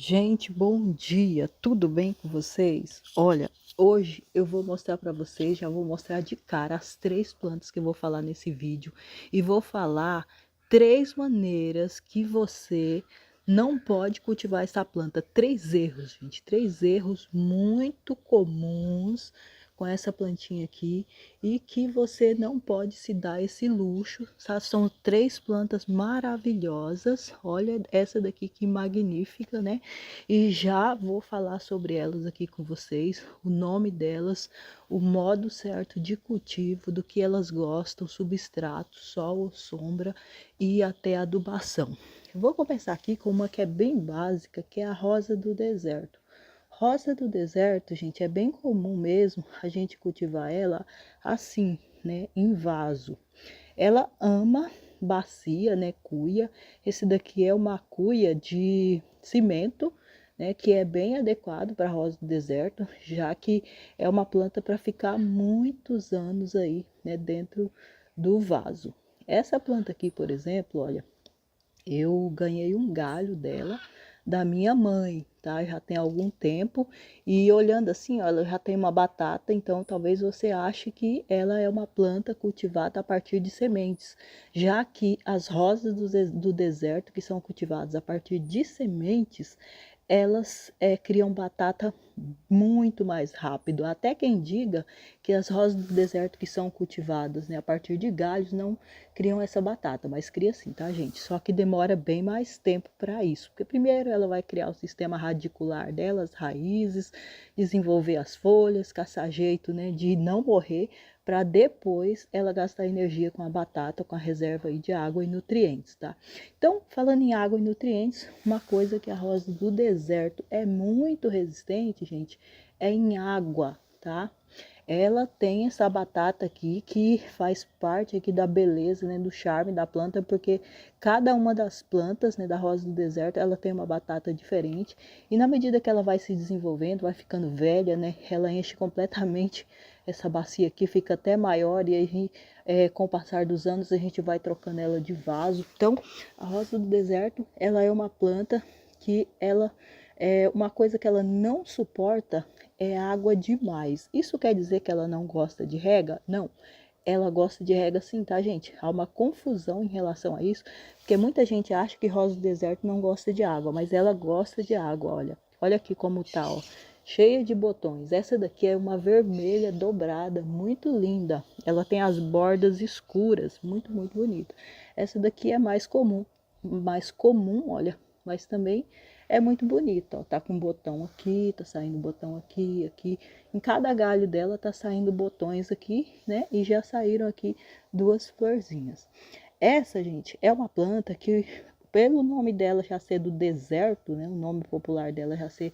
Gente, bom dia, tudo bem com vocês? Olha, hoje eu vou mostrar para vocês, já vou mostrar de cara as três plantas que eu vou falar nesse vídeo e vou falar três maneiras que você não pode cultivar essa planta. Três erros, gente, três erros muito comuns com essa plantinha aqui e que você não pode se dar esse luxo. São três plantas maravilhosas. Olha essa daqui que magnífica, né? E já vou falar sobre elas aqui com vocês, o nome delas, o modo certo de cultivo, do que elas gostam, substrato, sol ou sombra e até adubação. Eu vou começar aqui com uma que é bem básica, que é a rosa do deserto. Rosa do deserto, gente, é bem comum mesmo a gente cultivar ela assim, né, em vaso. Ela ama bacia, né, cuia. Esse daqui é uma cuia de cimento, né, que é bem adequado para rosa do deserto, já que é uma planta para ficar muitos anos aí, né, dentro do vaso. Essa planta aqui, por exemplo, olha, eu ganhei um galho dela da minha mãe, tá? Já tem algum tempo e olhando assim, ó, ela já tem uma batata, então talvez você ache que ela é uma planta cultivada a partir de sementes, já que as rosas do deserto que são cultivadas a partir de sementes, elas criam batata muito mais rápido. Até quem diga que as rosas do deserto que são cultivadas, né, a partir de galhos não criam essa batata, mas cria sim, tá, gente? Só que demora bem mais tempo para isso, porque primeiro ela vai criar o sistema radicular dela, as raízes, desenvolver as folhas, caçar jeito, né, de não morrer, para depois ela gastar energia com a batata, com a reserva aí de água e nutrientes, tá? Então, falando em água e nutrientes, uma coisa que a rosa do deserto é muito resistente, gente, é em água, tá? Ela tem essa batata aqui que faz parte aqui da beleza, né, do charme da planta, porque cada uma das plantas, né, da rosa do deserto, ela tem uma batata diferente e na medida que ela vai se desenvolvendo, vai ficando velha, né, ela enche completamente essa bacia aqui, fica até maior e aí com o passar dos anos a gente vai trocando ela de vaso. Então, a rosa do deserto, ela é uma planta que ela uma coisa que ela não suporta é água demais. Isso quer dizer que ela não gosta de rega? Não. Ela gosta de rega sim, tá, gente? Há uma confusão em relação a isso, porque muita gente acha que rosa do deserto não gosta de água, mas ela gosta de água, olha. Olha aqui como tá, ó. Cheia de botões. Essa daqui é uma vermelha dobrada, muito linda. Ela tem as bordas escuras, muito, muito bonita. Essa daqui é mais comum, olha, mas também é muito bonita, ó. Tá com botão aqui, tá saindo botão aqui, aqui. Em cada galho dela tá saindo botões aqui, né? E já saíram aqui duas florzinhas. Essa, gente, é uma planta que, pelo nome dela já ser do deserto, né? O nome popular dela já ser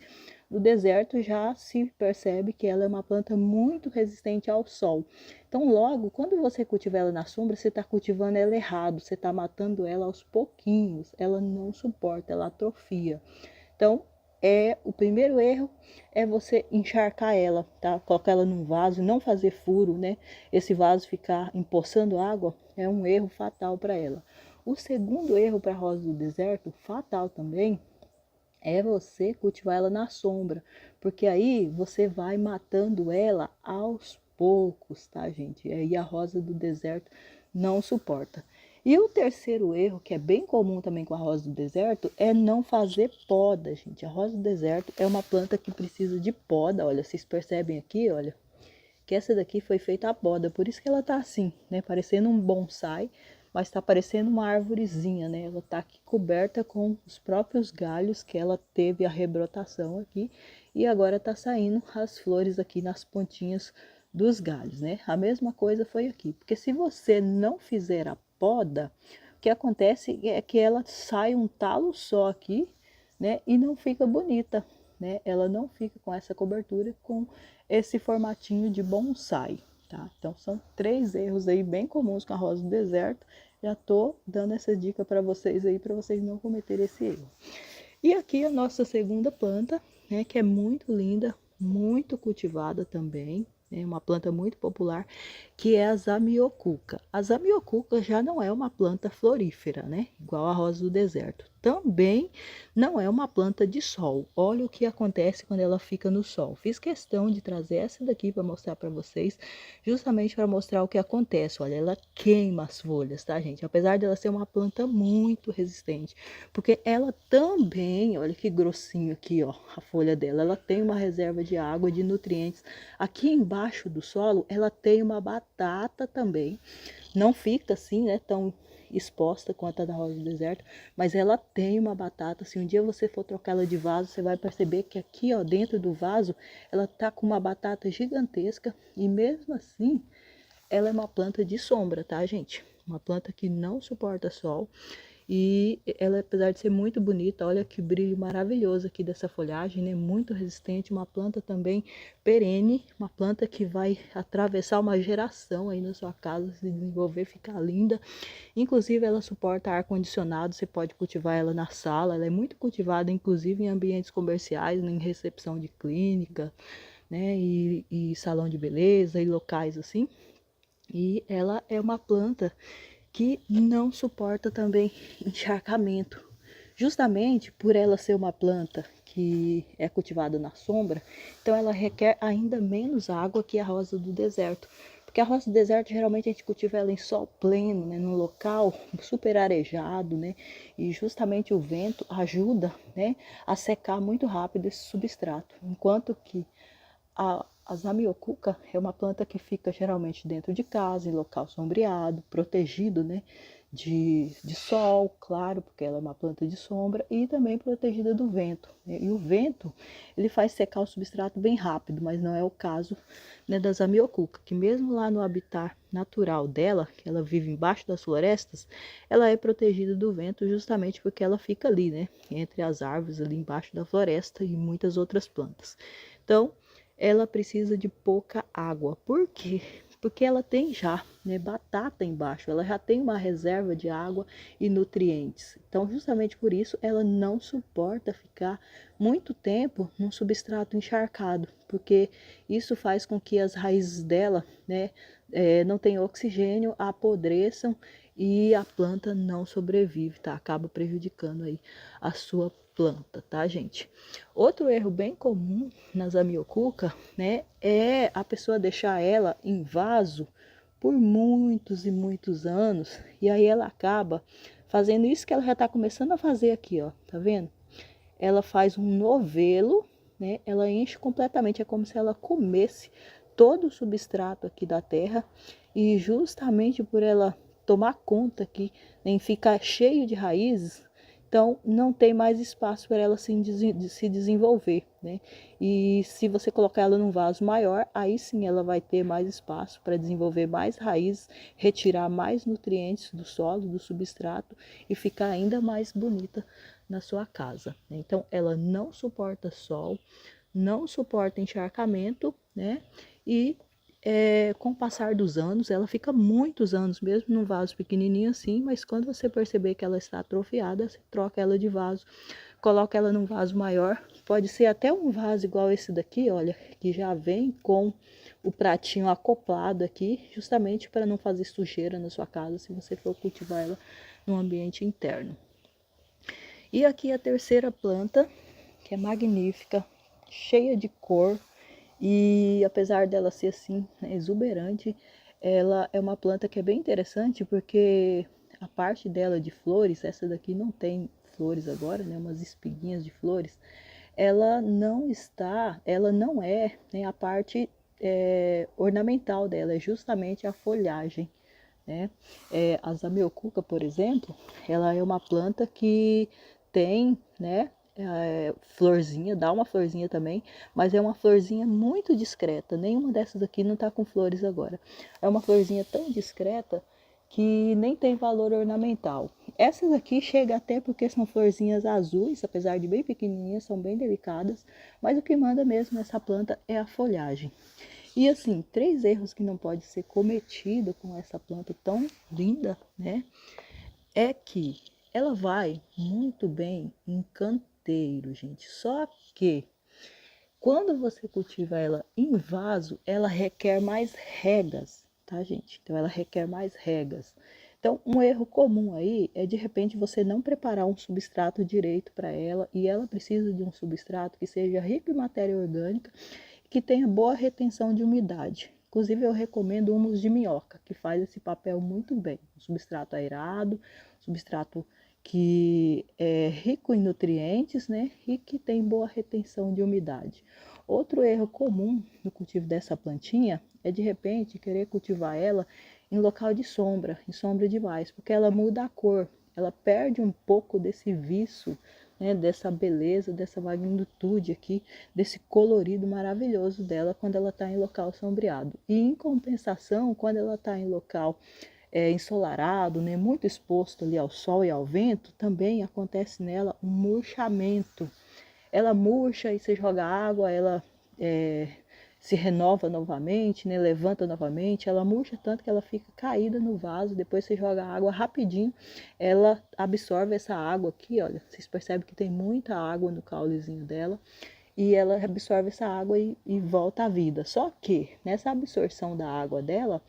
do deserto, já se percebe que ela é uma planta muito resistente ao sol. Então, logo, quando você cultiva ela na sombra, você está cultivando ela errado, você está matando ela aos pouquinhos, ela não suporta, ela atrofia. Então, o primeiro erro é você encharcar ela, tá? Colocar ela num vaso, não fazer furo, né? Esse vaso ficar empoçando água é um erro fatal para ela. O segundo erro para a rosa do deserto, fatal também, é você cultivar ela na sombra, porque aí você vai matando ela aos poucos, tá, gente? E aí a rosa do deserto não suporta. E o terceiro erro, que é bem comum também com a rosa do deserto, é não fazer poda, gente. A rosa do deserto é uma planta que precisa de poda, olha, vocês percebem aqui, olha, que essa daqui foi feita a poda, por isso que ela tá assim, né, parecendo um bonsai, mas tá parecendo uma arvorezinha, né, ela tá aqui coberta com os próprios galhos que ela teve a rebrotação aqui, e agora tá saindo as flores aqui nas pontinhas dos galhos, né, a mesma coisa foi aqui, porque se você não fizer a poda, o que acontece é que ela sai um talo só aqui, né, e não fica bonita, né, ela não fica com essa cobertura, com esse formatinho de bonsai, tá? Então são três erros aí bem comuns com a rosa do deserto. Já tô dando essa dica para vocês aí, para vocês não cometerem esse erro. E aqui a nossa segunda planta, né, que é muito linda, muito cultivada também, é uma planta muito popular, que é a zamioculca. A zamioculca já não é uma planta florífera, né, igual a rosa do deserto. também não é uma planta de sol. Olha o que acontece quando ela fica no sol. Fiz questão de trazer essa daqui para mostrar para vocês, justamente para mostrar o que acontece. Olha, ela queima as folhas, tá, gente? Apesar dela ser uma planta muito resistente, porque ela também, olha que grossinho aqui, ó, a folha dela, ela tem uma reserva de água e de nutrientes. Aqui embaixo do solo, ela tem uma batata também. Não fica assim, né, tão exposta quanto a da rosa do deserto, mas ela tem uma batata. Se um dia você for trocar ela de vaso, você vai perceber que aqui, ó, dentro do vaso, ela tá com uma batata gigantesca e mesmo assim, ela é uma planta de sombra, tá, gente? Uma planta que não suporta sol. E ela, apesar de ser muito bonita, olha que brilho maravilhoso aqui dessa folhagem, né? Muito resistente, uma planta também perene, uma planta que vai atravessar uma geração aí na sua casa, se desenvolver, ficar linda. Inclusive ela suporta ar-condicionado, você pode cultivar ela na sala, ela é muito cultivada inclusive em ambientes comerciais, em recepção de clínica, né? E salão de beleza e locais assim. E ela é uma planta que não suporta também encharcamento. Justamente por ela ser uma planta que é cultivada na sombra, então ela requer ainda menos água que a rosa do deserto. Porque a rosa do deserto, geralmente a gente cultiva ela em sol pleno, né, num local super arejado, né, e justamente o vento ajuda, né, a secar muito rápido esse substrato. Enquanto que a zamioculca é uma planta que fica geralmente dentro de casa, em local sombreado, protegido, né, de sol, claro, porque ela é uma planta de sombra, e também protegida do vento, né? E o vento, ele faz secar o substrato bem rápido, mas não é o caso, né, da zamioculca, que mesmo lá no habitat natural dela, que ela vive embaixo das florestas, ela é protegida do vento justamente porque ela fica ali, né, entre as árvores ali embaixo da floresta e muitas outras plantas. Então, ela precisa de pouca água. Por quê? Porque ela tem já, né, batata embaixo, ela já tem uma reserva de água e nutrientes. Então, justamente por isso, ela não suporta ficar muito tempo num substrato encharcado, porque isso faz com que as raízes dela, né, não tenham oxigênio, apodreçam e a planta não sobrevive, tá? Acaba prejudicando aí a sua planta, tá, gente? Outro erro bem comum na zamioculca, né, é a pessoa deixar ela em vaso por muitos e muitos anos, e aí ela acaba fazendo isso que ela já está começando a fazer aqui, ó, tá vendo? Ela faz um novelo, né, ela enche completamente, é como se ela comesse todo o substrato aqui da terra, e justamente por ela tomar conta aqui, em ficar cheio de raízes, então não tem mais espaço para ela se desenvolver, né? E se você colocar ela num vaso maior, aí sim ela vai ter mais espaço para desenvolver mais raízes, retirar mais nutrientes do solo, do substrato e ficar ainda mais bonita na sua casa, né? Então ela não suporta sol, não suporta encharcamento, né? E com o passar dos anos, ela fica muitos anos, mesmo num vaso pequenininho assim, mas quando você perceber que ela está atrofiada, você troca ela de vaso, coloca ela num vaso maior, pode ser até um vaso igual esse daqui, olha, que já vem com o pratinho acoplado aqui, justamente para não fazer sujeira na sua casa, se você for cultivar ela no ambiente interno. E aqui a terceira planta, que é magnífica, cheia de cor, e apesar dela ser assim, né, exuberante, ela é uma planta que é bem interessante porque a parte dela de flores, essa daqui não tem flores agora, né, umas espiguinhas de flores, ela não é, né, a parte ornamental dela, é justamente a folhagem, né? A zamioculca, por exemplo, ela é uma planta que tem, né, florzinha, dá uma florzinha também, mas é uma florzinha muito discreta. Nenhuma dessas aqui não tá com flores agora. É uma florzinha tão discreta que nem tem valor ornamental. Essas aqui chega até porque são florzinhas azuis, apesar de bem pequenininhas, são bem delicadas, mas o que manda mesmo nessa planta é a folhagem. E assim, 3 erros que não pode ser cometido com essa planta tão linda, né? É que ela vai muito bem em canteiro, gente. Só que quando você cultiva ela em vaso, ela requer mais regas, tá, gente? Então ela requer mais regas. Então, um erro comum aí é de repente você não preparar um substrato direito para ela e ela precisa de um substrato que seja rico em matéria orgânica e que tenha boa retenção de umidade. Inclusive, eu recomendo humus de minhoca, que faz esse papel muito bem. Um substrato aerado, substrato que é rico em nutrientes, né, e que tem boa retenção de umidade. Outro erro comum no cultivo dessa plantinha é de repente querer cultivar ela em local de sombra, em sombra demais, porque ela muda a cor, ela perde um pouco desse viço, né, dessa beleza, dessa magnitude aqui, desse colorido maravilhoso dela quando ela está em local sombreado. E em compensação, quando ela está em local ensolarado, né, muito exposto ali ao sol e ao vento, também acontece nela um murchamento. Ela murcha e você joga água, ela se renova novamente, né, levanta novamente, ela murcha tanto que ela fica caída no vaso, depois você joga água rapidinho, ela absorve essa água aqui, olha, vocês percebem que tem muita água no caulezinho dela, e ela absorve essa água e volta à vida. Só que nessa absorção da água dela,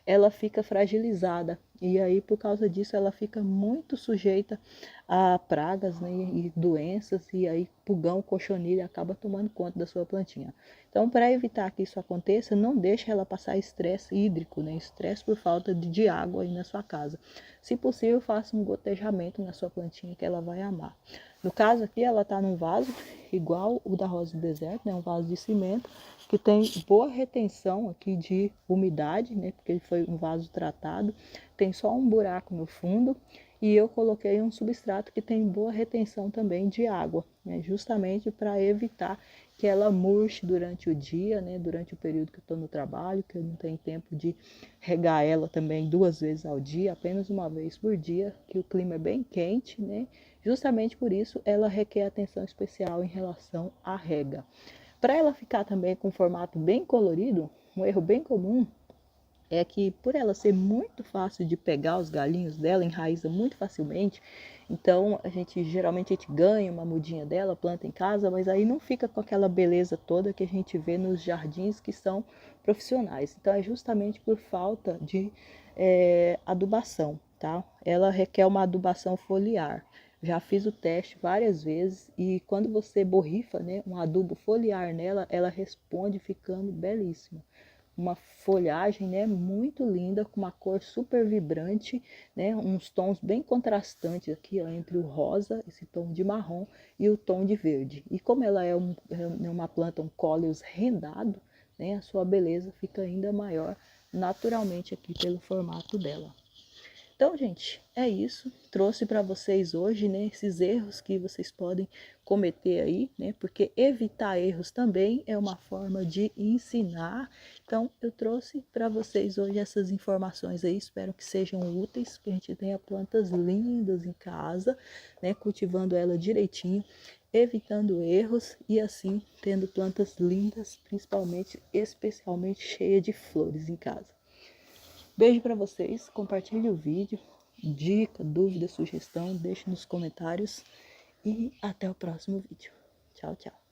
ela fica fragilizada e aí por causa disso ela fica muito sujeita a pragas, né, e doenças e aí pulgão, cochonilha acaba tomando conta da sua plantinha. Então, para evitar que isso aconteça, não deixe ela passar estresse hídrico, né, estresse por falta de água aí na sua casa. Se possível, faça um gotejamento na sua plantinha que ela vai amar. No caso aqui, ela está num vaso igual o da rosa do deserto, né, um vaso de cimento, que tem boa retenção aqui de umidade, né, porque ele foi um vaso tratado, tem só um buraco no fundo, e eu coloquei um substrato que tem boa retenção também de água, né, justamente para evitar que ela murche durante o dia, né, durante o período que eu estou no trabalho, que eu não tenho tempo de regar ela também 2 vezes ao dia, apenas uma vez por dia, que o clima é bem quente, né, justamente por isso ela requer atenção especial em relação à rega. Para ela ficar também com um formato bem colorido, um erro bem comum é que por ela ser muito fácil de pegar os galinhos dela, enraiza muito facilmente, então geralmente a gente ganha uma mudinha dela, planta em casa, mas aí não fica com aquela beleza toda que a gente vê nos jardins que são profissionais. Então é justamente por falta de adubação, tá? Ela requer uma adubação foliar. Já fiz o teste várias vezes e quando você borrifa, né, um adubo foliar nela, ela responde ficando belíssima. Uma folhagem, né, muito linda, com uma cor super vibrante, né, uns tons bem contrastantes aqui, ó, entre o rosa, esse tom de marrom, e o tom de verde. E como ela é uma planta, um coleus rendado, né, a sua beleza fica ainda maior naturalmente aqui pelo formato dela. Então, gente, é isso. Trouxe para vocês hoje, né, esses erros que vocês podem cometer aí, né, porque evitar erros também é uma forma de ensinar. Então, eu trouxe para vocês hoje essas informações aí. Espero que sejam úteis, que a gente tenha plantas lindas em casa, né, cultivando ela direitinho, evitando erros e assim tendo plantas lindas, principalmente, especialmente cheias de flores em casa. Beijo para vocês, compartilhe o vídeo, dica, dúvida, sugestão, deixe nos comentários e até o próximo vídeo. Tchau, tchau.